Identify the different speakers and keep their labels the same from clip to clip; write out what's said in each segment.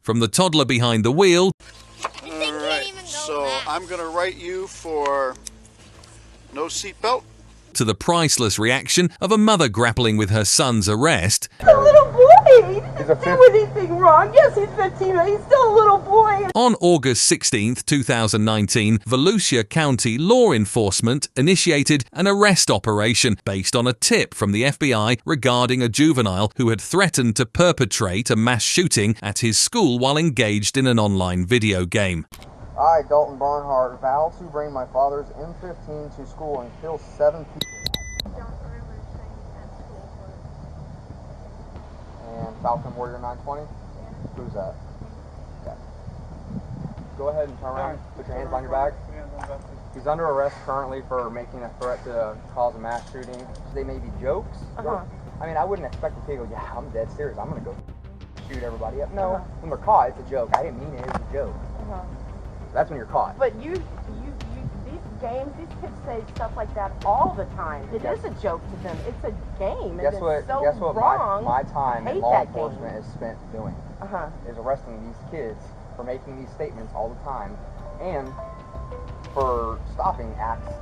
Speaker 1: From the toddler behind the wheel
Speaker 2: Alright, so I'm going to write you for no seatbelt.
Speaker 1: to the priceless reaction of a mother grappling with her son's arrest.
Speaker 3: He's a little boy. He didn't do anything wrong. Yes, he's 15, but he's still a little boy.
Speaker 1: On August 16th, 2019, Volusia County law enforcement initiated an arrest operation based on a tip from the FBI regarding a juvenile who had threatened to perpetrate a mass shooting at his school while engaged in an online video game.
Speaker 4: I, Dalton Barnhart, vow to bring my father's M15 to school and kill 7 people. And Falcon Warrior 920? Who's that? Okay. Go ahead and turn around. Put your hands on your back. He's under arrest currently for making a threat to cause a mass shooting. They may be jokes. I mean, I wouldn't expect the kid to go, yeah, I'm dead serious. I'm going to go shoot everybody up. No, when they're caught, it's a joke. I didn't mean it. It was a joke. That's when you're caught.
Speaker 3: But these games, these kids say stuff like that all the time. It is a joke to them. It's a game.
Speaker 4: Guess what
Speaker 3: wrong.
Speaker 4: my time in law enforcement is spent doing? Is arresting these kids for making these statements all the time and for stopping acts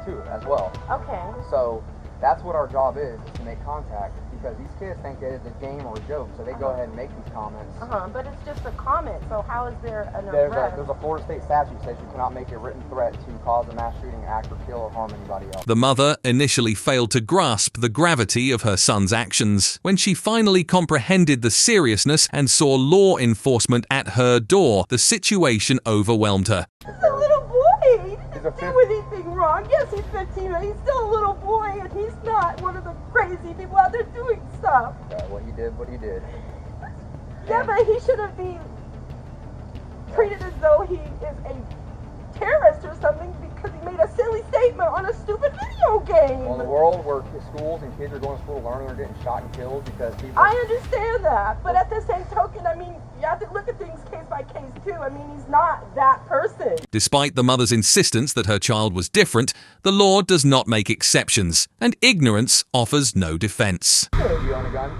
Speaker 4: too as well.
Speaker 3: Okay.
Speaker 4: So that's what our job is to make contact, because these kids think that it's a game or a joke, so they go ahead and make these comments.
Speaker 3: But it's just a comment, so how is there an arrest?
Speaker 4: There's a Florida state statute that says you cannot make a written threat to cause a mass shooting, act, or kill or harm anybody else.
Speaker 1: The mother initially failed to grasp the gravity of her son's actions. When she finally comprehended the seriousness and saw law enforcement at her door, the situation overwhelmed her.
Speaker 3: He's a little boy. He didn't do anything wrong. Yes, he's 15, but he's still a little boy, and he's not one of the crazy people out there doing stuff.
Speaker 4: Okay, well, he did what he did.
Speaker 3: Yeah, but he shouldn't be treated as though he is a terrorist or something because he made a silly statement on a stupid video game.
Speaker 4: Well, in the world where schools and kids are going to school learning are getting shot and killed because people...
Speaker 3: I understand that, but at the same token, I mean, you have to look at things case by case too. I mean, he's not that person.
Speaker 1: Despite the mother's insistence that her child was different, the law does not make exceptions, and ignorance offers no defense.
Speaker 4: Do you own a gun?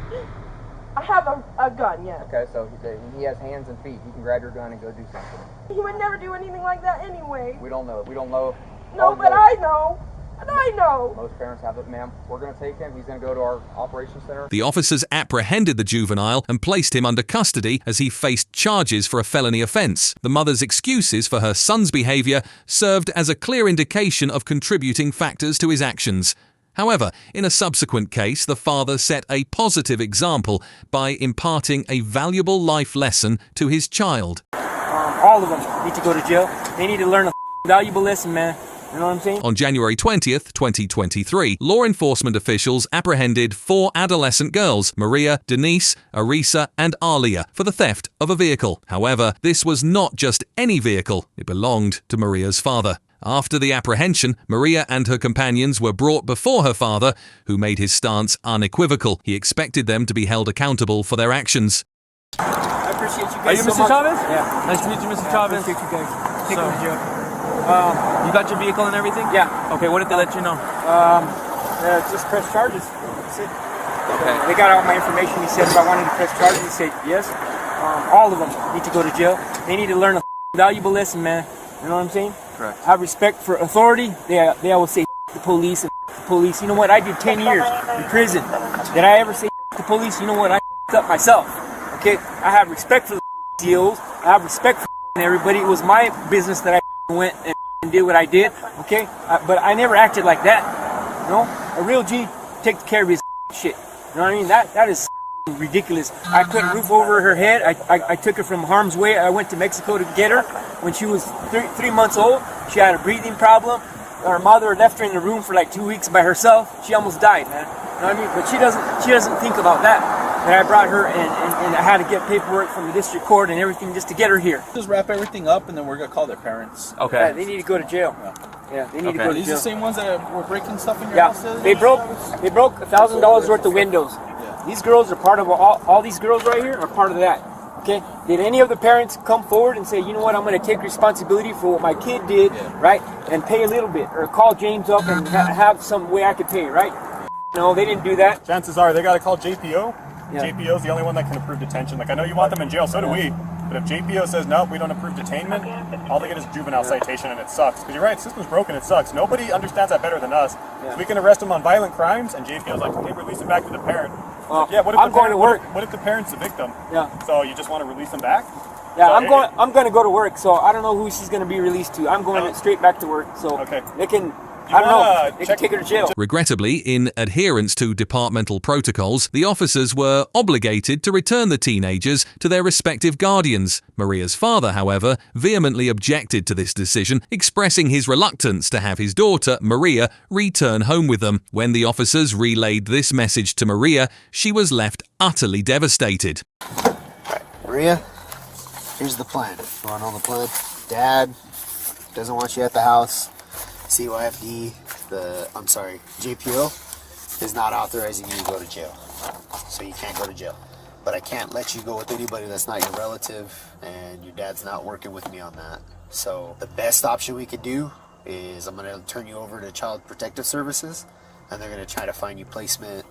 Speaker 3: I have a gun, yes.
Speaker 4: Okay, so he has hands and feet. He can grab your gun and go do something.
Speaker 3: He would never do anything like that anyway.
Speaker 4: We don't know. We don't know.
Speaker 3: No, but I know. And I know.
Speaker 4: Most parents have it, ma'am. We're going to take him. He's going to go to our operations center.
Speaker 1: The officers apprehended the juvenile and placed him under custody as he faced charges for a felony offense. The mother's excuses for her son's behavior served as a clear indication of contributing factors to his actions. However, in a subsequent case, the father set a positive example by imparting a valuable life lesson to his child.
Speaker 5: All of them need to go to jail. They need to learn a valuable lesson, man. You know what I'm saying?
Speaker 1: On January 20th, 2023, law enforcement officials apprehended 4 adolescent girls, Maria, Denise, Arisa, and Alia, for the theft of a vehicle. However, this was not just any vehicle. It belonged to Maria's father. After the apprehension, Maria and her companions were brought before her father, who made his stance unequivocal. He expected them to be held accountable for their actions.
Speaker 5: I appreciate you guys.
Speaker 6: Are you Mr. Chavez?
Speaker 5: Yeah.
Speaker 6: Nice to meet you, Mr. Chavez.
Speaker 5: I appreciate you guys. Take me to jail.
Speaker 6: You got your vehicle and everything?
Speaker 5: Yeah.
Speaker 6: Okay, what did they let you know?
Speaker 5: Just press charges. That's it.
Speaker 6: Okay.
Speaker 5: They got all my information. He said if I wanted to press charges, he said yes. All of them need to go to jail. They need to learn a valuable lesson, man. You know what I'm saying?
Speaker 6: Correct.
Speaker 5: Have respect for authority. They always say the police and the police. You know what? I did 10 years in prison. Did I ever say the police? You know what? I up myself. Okay? I have respect for the DOs. I have respect for everybody. It was my business that I went and did what I did. Okay? But I never acted like that. You know? A real G takes care of his shit. You know what I mean? That is ridiculous. I put a roof over her head. I took her from harm's way. I went to Mexico to get her when she was 3 months old. She had a breathing problem. Her mother left her in the room for like 2 weeks by herself. She almost died, man. You know what I mean? But she doesn't think about that. And I brought her and I had to get paperwork from the district court and everything just to get her here.
Speaker 7: Just wrap everything up and then we're gonna call their parents.
Speaker 6: Okay.
Speaker 5: Yeah, they need to go to jail. Yeah, they need to go
Speaker 7: Are
Speaker 5: to
Speaker 7: these
Speaker 5: jail.
Speaker 7: the same ones that were breaking stuff in your
Speaker 5: Yeah,
Speaker 7: house?
Speaker 5: they broke $1,000 worth of windows. These girls are part of all these girls right here are part of that. Okay? Did any of the parents come forward and say, you know what, I'm going to take responsibility for what my kid did, right? And pay a little bit, or call James up and have some way I could pay, right? No, they didn't do that.
Speaker 8: Chances are they got to call JPO.
Speaker 5: Yeah.
Speaker 8: JPO is the only one that can approve detention. Like, I know you want them in jail, so do we. But if JPO says, nope, we don't approve detainment, all they get is a juvenile citation, and it sucks. Because you're right, the system's broken, it sucks. Nobody understands that better than us. So we can arrest them on violent crimes, and JPO's like, hey, release them back to the parent.
Speaker 5: Well,
Speaker 8: yeah, what if
Speaker 5: I'm going to work.
Speaker 8: What if the parent's the victim?
Speaker 5: Yeah.
Speaker 8: So you just want to release them back?
Speaker 5: Yeah,
Speaker 8: So
Speaker 5: I'm going to go to work, so I don't know who she's going to be released to. I'm going straight back to work, so they can... I don't know. They can take her to jail.
Speaker 1: Regrettably, in adherence to departmental protocols, the officers were obligated to return the teenagers to their respective guardians. Maria's father, however, vehemently objected to this decision, expressing his reluctance to have his daughter, Maria, return home with them. When the officers relayed this message to Maria, she was left utterly devastated.
Speaker 9: Maria, here's the plan. You want to know the plan? Dad doesn't want you at the house. CYFD, JPO, is not authorizing you to go to jail. So you can't go to jail. But I can't let you go with anybody that's not your relative, and your dad's not working with me on that. So the best option we could do is I'm going to turn you over to Child Protective Services, and they're going to try to find you placement,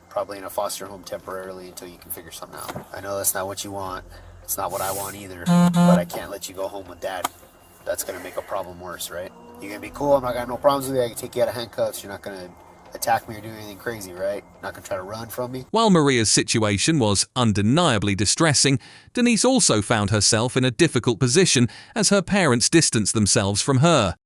Speaker 9: probably in a foster home temporarily until you can figure something out. I know that's not what you want. It's not what I want either, but I can't let you go home with Dad. That's going to make a problem worse, right? You're going to be cool, I'm not going to have no problems with you, I can take you out of handcuffs, you're not going to attack me or do anything crazy, right? Not going to try to run from me.
Speaker 1: While Maria's situation was undeniably distressing, Denise also found herself in a difficult position as her parents distanced themselves from her.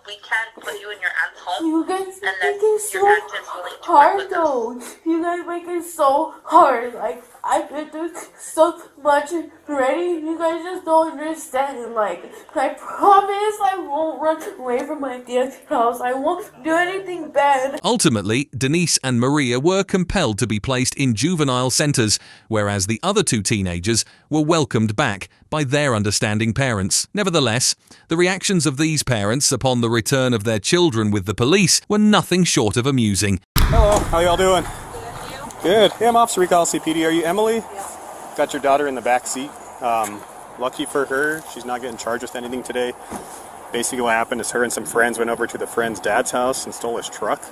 Speaker 10: We can put you in your aunt's home.
Speaker 3: You guys
Speaker 10: and
Speaker 3: make
Speaker 10: then
Speaker 3: it so
Speaker 10: your aunt is willing to work
Speaker 3: hard
Speaker 10: with us.
Speaker 3: though. You guys make it so hard. Like, I've been through so much already. You guys just don't understand. Like, I promise I won't run away from my dad's house. I won't do anything bad.
Speaker 1: Ultimately, Denise and Maria were compelled to be placed in juvenile centres, whereas the other two teenagers were welcomed back by their understanding parents. Nevertheless, the reactions of these parents upon the return of their children with the police were nothing short of amusing.
Speaker 8: Hello, how y'all doing? Good. Hey, I'm Officer Recall CPD. Are you Emily? Got your daughter in the back seat. Lucky for her, she's not getting charged with anything today. Basically what happened is her and some friends went over to the friend's dad's house and stole his truck.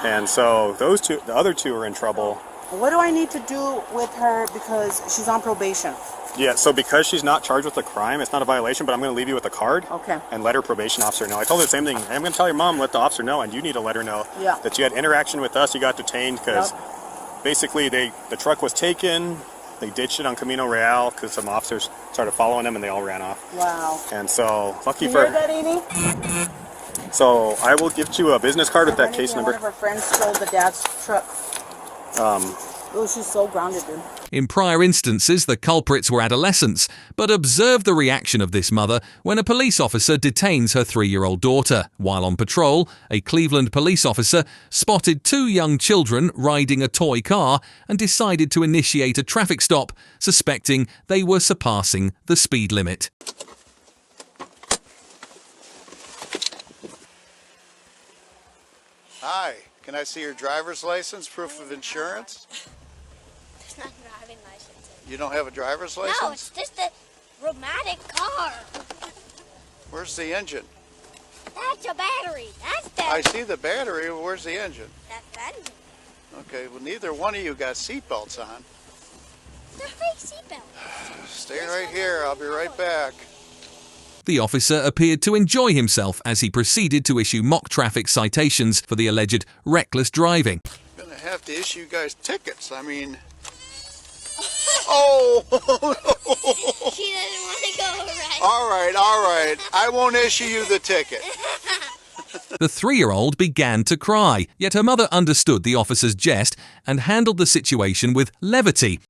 Speaker 8: And so the other two are in trouble.
Speaker 11: What do I need to do with her because she's on probation?
Speaker 8: Yeah, so because she's not charged with a crime, it's not a violation, but I'm going to leave you with a card.
Speaker 11: Okay.
Speaker 8: And let her probation officer know. I told her the same thing. I'm going to tell your mom, let the officer know, and you need to let her know that you had interaction with us, you got detained, because basically the truck was taken, they ditched it on Camino Real because some officers started following them and they all ran off.
Speaker 11: Wow.
Speaker 8: And so, lucky
Speaker 11: You
Speaker 8: for
Speaker 11: hear that, Amy?
Speaker 8: So I will give you a business card with that case number.
Speaker 11: One of her friends stole the dad's truck. Oh, she's so grounded, dude.
Speaker 1: In prior instances, the culprits were adolescents, but observe the reaction of this mother when a police officer detains her 3-year-old daughter. While on patrol, a Cleveland police officer spotted 2 young children riding a toy car and decided to initiate a traffic stop, suspecting they were surpassing the speed limit.
Speaker 2: Hi, can I see your driver's license, proof of insurance?
Speaker 12: It's not a driving license.
Speaker 2: You don't have a driver's license?
Speaker 12: No, it's just a romantic car.
Speaker 2: Where's the engine?
Speaker 12: That's a battery. That's the...
Speaker 2: I see the battery. Where's the engine?
Speaker 12: That's the engine.
Speaker 2: Okay, well, neither one of you got seatbelts on.
Speaker 12: They're fake seatbelts.
Speaker 2: Stay right here. I'll be right back.
Speaker 1: The officer appeared to enjoy himself as he proceeded to issue mock traffic citations for the alleged reckless driving.
Speaker 2: I'm gonna have to issue you guys tickets. I mean... Oh!
Speaker 12: She doesn't want to go right.
Speaker 2: All right. I won't issue you the ticket.
Speaker 1: The 3-year-old began to cry, yet her mother understood the officer's jest and handled the situation with levity.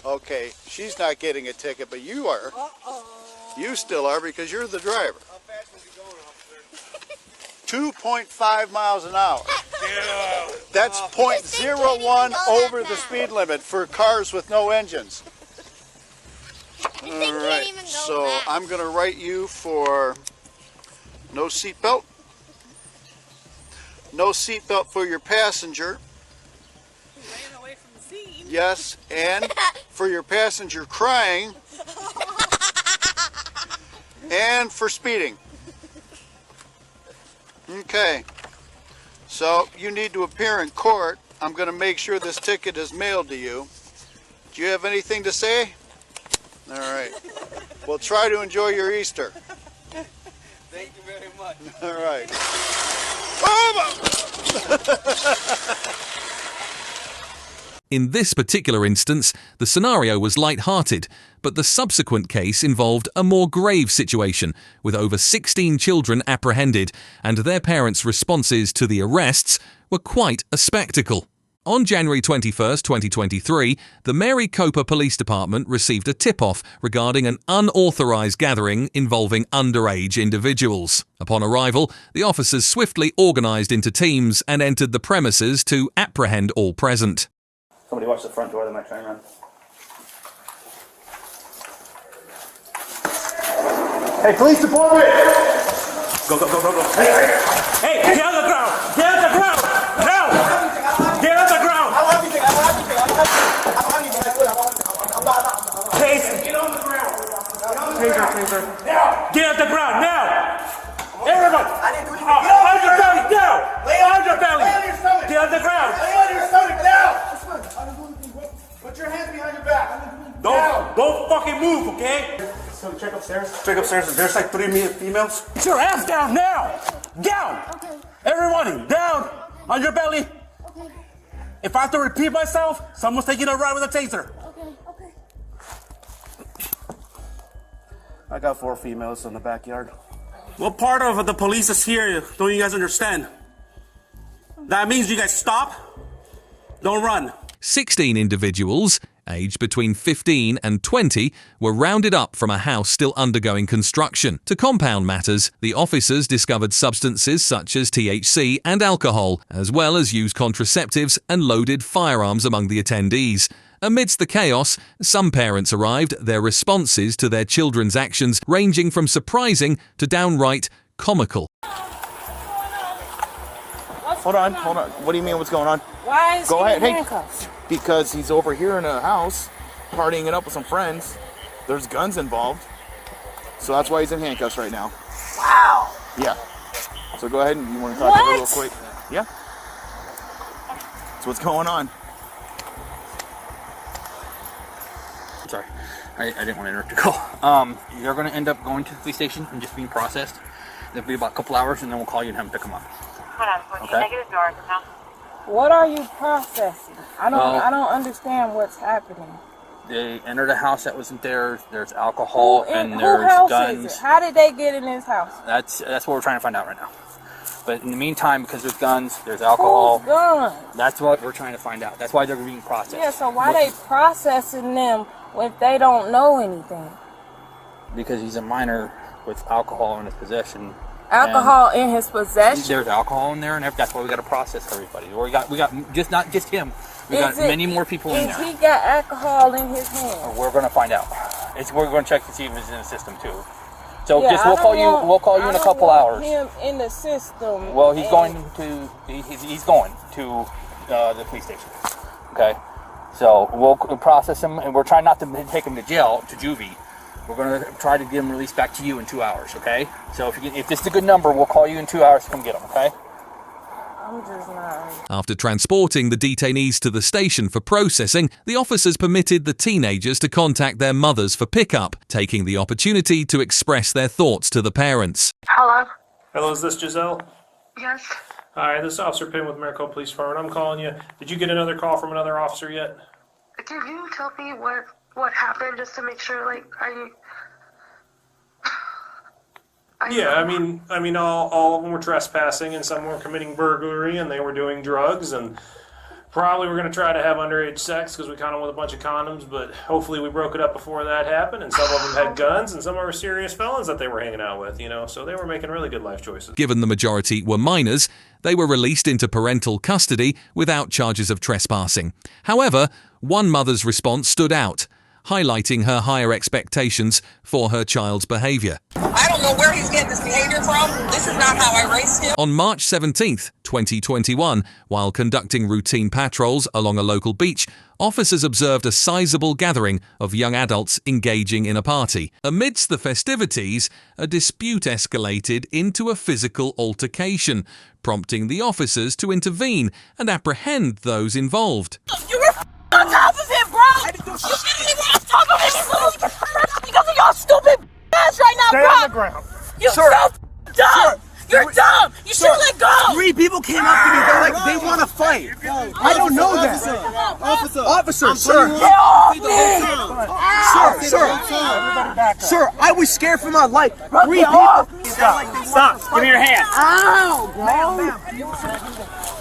Speaker 2: Okay, she's not getting a ticket, but you are. You still are because you're the driver. How fast was he going, officer? 2.5 miles an hour. That's 0.01 over the speed limit for cars with no engines. All right, so I'm going to write you for no seatbelt. No seatbelt for your passenger.
Speaker 11: Ran away from the scene.
Speaker 2: Yes, and for your passenger crying. And for speeding. Okay. So you need to appear in court I'm going to make sure this ticket is mailed to you. Do you have anything to say? All right. Well, try to enjoy your Easter.
Speaker 4: Thank you very much.
Speaker 2: All right.
Speaker 1: In this particular instance, the scenario was light-hearted, but the subsequent case involved a more grave situation, with over 16 children apprehended, and their parents' responses to the arrests were quite a spectacle. On January 21, 2023, the Mary Copa Police Department received a tip-off regarding an unauthorized gathering involving underage individuals. Upon arrival, the officers swiftly organized into teams and entered the premises to apprehend all present.
Speaker 13: Somebody watch the front door, they might try and run. Hey, police department! Go, go, go, go, go. Hey, get on the ground! Get on the ground! Now! Get on the ground! I don't have anything, I don't have anything. I'm not. Case! Get on the ground! Taser. Now! Get on the ground, now! Everybody! I didn't do anything. On your belly, down! Lay on your belly! Lay on your stomach! Get on the ground! Lay on your stomach, down! Put your hands behind your back. Don't fucking move, okay? So check upstairs. Check upstairs. There's like 3 females. Put your ass down now. Down. Okay. Everybody, down on your belly. Okay. If I have to repeat myself, someone's taking a ride with a taser. Okay. I got 4 females in the backyard. What part of the police is here? Don't you guys understand? That means you guys stop. Don't run.
Speaker 1: 16 individuals, aged between 15 and 20, were rounded up from a house still undergoing construction. To compound matters, the officers discovered substances such as THC and alcohol, as well as used contraceptives and loaded firearms among the attendees. Amidst the chaos, some parents arrived, their responses to their children's actions ranging from surprising to downright comical.
Speaker 14: Hold on. What do you mean what's going on?
Speaker 11: Why is
Speaker 14: he in
Speaker 11: handcuffs?
Speaker 14: Hey, because he's over here in a house, partying it up with some friends. There's guns involved. So that's why he's in handcuffs right now.
Speaker 11: Wow.
Speaker 14: Yeah. So go ahead and you want to talk to him real quick? Yeah. So what's going on?
Speaker 6: Sorry, I didn't want to interrupt your call. You're going to end up going to the police station and just being processed. It'll be about a couple hours, and then we'll call you and have them pick them up. Okay.
Speaker 11: What are you processing? I don't understand what's happening.
Speaker 6: They entered a house that wasn't theirs. There's alcohol and there's
Speaker 11: house
Speaker 6: guns.
Speaker 11: Is it? How did they get in this house?
Speaker 6: That's what we're trying to find out right now. But in the meantime, because there's guns, there's alcohol.
Speaker 11: Who's guns?
Speaker 6: That's what we're trying to find out. That's why they're being processed.
Speaker 11: Yeah. So why they processing them if they don't know anything?
Speaker 6: Because he's a minor with alcohol in his possession.
Speaker 11: Alcohol in his possession.
Speaker 6: There's alcohol in there, and that's why we got to process everybody. We got just not just him. We got many more people in there.
Speaker 11: He got alcohol in his hand?
Speaker 6: We're going to find out. We're going to check to see if it's in the system too. So we'll call you in a couple hours.
Speaker 11: Him in the system.
Speaker 6: Well, he's going to the police station. Okay. So we'll process him, and we're trying not to take him to jail, to juvie. We're going to try to get him released back to you in 2 hours, okay? So if this is a good number, we'll call you in 2 hours to come get him, okay?
Speaker 11: I'm just not.
Speaker 1: After transporting the detainees to the station for processing, the officers permitted the teenagers to contact their mothers for pickup, taking the opportunity to express their thoughts to the parents.
Speaker 10: Hello?
Speaker 15: Hello, is this Giselle?
Speaker 10: Yes.
Speaker 15: Hi, this is Officer Pim with Maricopa Police Department. I'm calling you. Did you get another call from another officer yet?
Speaker 10: Can you tell me what happened just to make sure, like,
Speaker 15: Yeah, I mean, all of them were trespassing, and some were committing burglary, and they were doing drugs, and probably we're going to try to have underage sex because we caught them with a bunch of condoms, but hopefully we broke it up before that happened, and some of them had guns, and some were serious felons that they were hanging out with, so they were making really good life choices.
Speaker 1: Given the majority were minors, they were released into parental custody without charges of trespassing. However, one mother's response stood out. highlighting her higher expectations for her child's behavior.
Speaker 16: I don't know where he's getting this behavior from. This is not how I raised him.
Speaker 1: On March 17th, 2021, while conducting routine patrols along a local beach, officers observed a sizable gathering of young adults engaging in a party. Amidst the festivities, a dispute escalated into a physical altercation, prompting the officers to intervene and apprehend those involved.
Speaker 16: You were on top of him, bro! You literally were on top of him! Because of your stupid ass right now,
Speaker 13: Stay
Speaker 16: bro!
Speaker 13: on the ground.
Speaker 16: You're so dumb! You're dumb! You should let go!
Speaker 17: 3 people came up to me. They're like, they want to fight. I don't know that. Officer, sir.
Speaker 16: Get off me!
Speaker 17: Sir, I was scared for my life. 3
Speaker 16: off.
Speaker 17: people.
Speaker 13: Stop. Give me your hand.
Speaker 16: Ow, bro!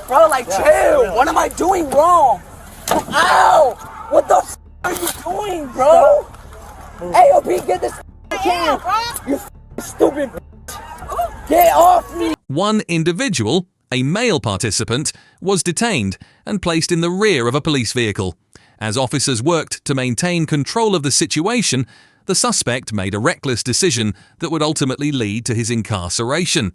Speaker 16: Bro, like, chill. What am I doing wrong? Ow! What the f are you doing, bro? AOP, get this can. You stupid. Get off me!
Speaker 1: One individual, a male participant, was detained and placed in the rear of a police vehicle. As officers worked to maintain control of the situation, the suspect made a reckless decision that would ultimately lead to his incarceration.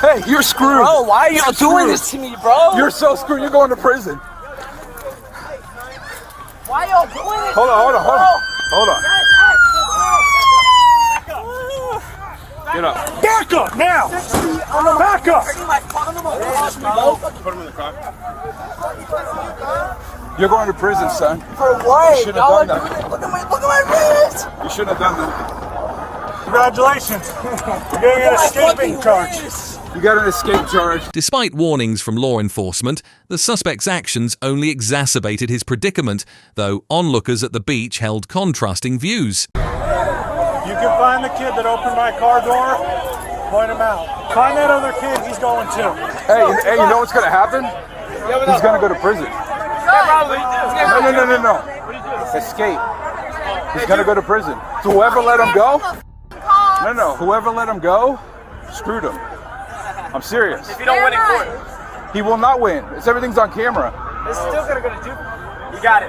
Speaker 14: Hey, you're screwed.
Speaker 16: Bro, why are y'all doing this to me, bro?
Speaker 14: You're so screwed. You're going to prison.
Speaker 16: Why y'all doing this?
Speaker 14: Hold on. Get up.
Speaker 13: Back up now! Back up!
Speaker 14: Put him in the car. You're going to prison, son.
Speaker 16: For what?
Speaker 14: You shouldn't have done
Speaker 16: Look
Speaker 14: that.
Speaker 16: at my wrist!
Speaker 14: You shouldn't have done that.
Speaker 13: Congratulations. You're getting an escaping charge.
Speaker 14: You got an escape charge.
Speaker 1: Despite warnings from law enforcement, the suspect's actions only exacerbated his predicament, though onlookers at the beach held contrasting views.
Speaker 13: You can find the kid that opened my car door, point him out. Find that other kid, he's going too.
Speaker 14: Hey, you know what's going to happen? He's going to go to prison. No. Escape. He's going to go to prison. So whoever let him go, whoever let him go, screwed him. I'm serious.
Speaker 5: If you don't win in court,
Speaker 14: he will not win. Everything's on camera.
Speaker 5: it's still gonna go to Duke. You got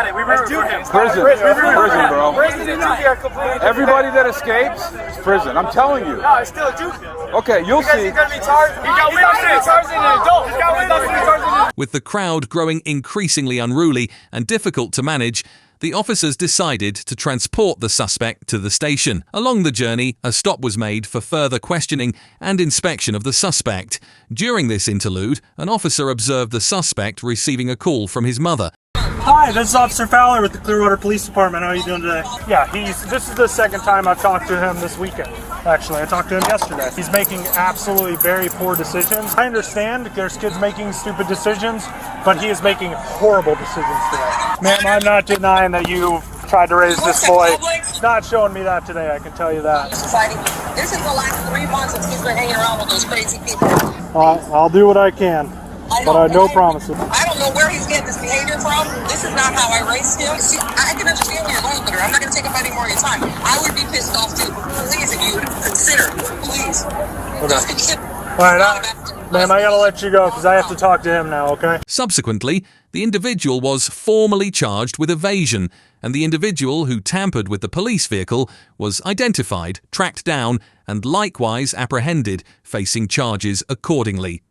Speaker 5: it. We root for him.
Speaker 14: Prison, bro.
Speaker 5: Prison and Duke are completely different.
Speaker 14: Everybody that escapes is prison. I'm telling you.
Speaker 5: No, it's still a Duke.
Speaker 14: Okay, you'll see.
Speaker 5: He's gonna be charged. He got charged in an adult. He got charged in.
Speaker 1: With the crowd growing increasingly unruly and difficult to manage, the officers decided to transport the suspect to the station. Along the journey, a stop was made for further questioning and inspection of the suspect. During this interlude, an officer observed the suspect receiving a call from his mother.
Speaker 13: Hi, this is Officer Fowler with the Clearwater Police Department. How are you doing today? Yeah, this is the second time I've talked to him this weekend. Actually, I talked to him yesterday. He's making absolutely very poor decisions. I understand there's kids making stupid decisions, but he is making horrible decisions today. Ma'am, I'm not denying that you tried to raise this boy. Not showing me that today, I can tell you that.
Speaker 16: This is the last 3 months that he's been hanging around with those crazy people.
Speaker 13: I'll do what I can, but I no promises.
Speaker 16: I don't know where he's getting this behavior from. This is not how I raised him. See, I can understand where you're going with her. I'm not going to take up any more of your time. I would be pissed off too. Please, if you would consider, please. Just consider.
Speaker 13: All right, ma'am, I gotta let you go because I have to talk to him now, okay?
Speaker 1: Subsequently, the individual was formally charged with evasion, and the individual who tampered with the police vehicle was identified, tracked down, and likewise apprehended, facing charges accordingly.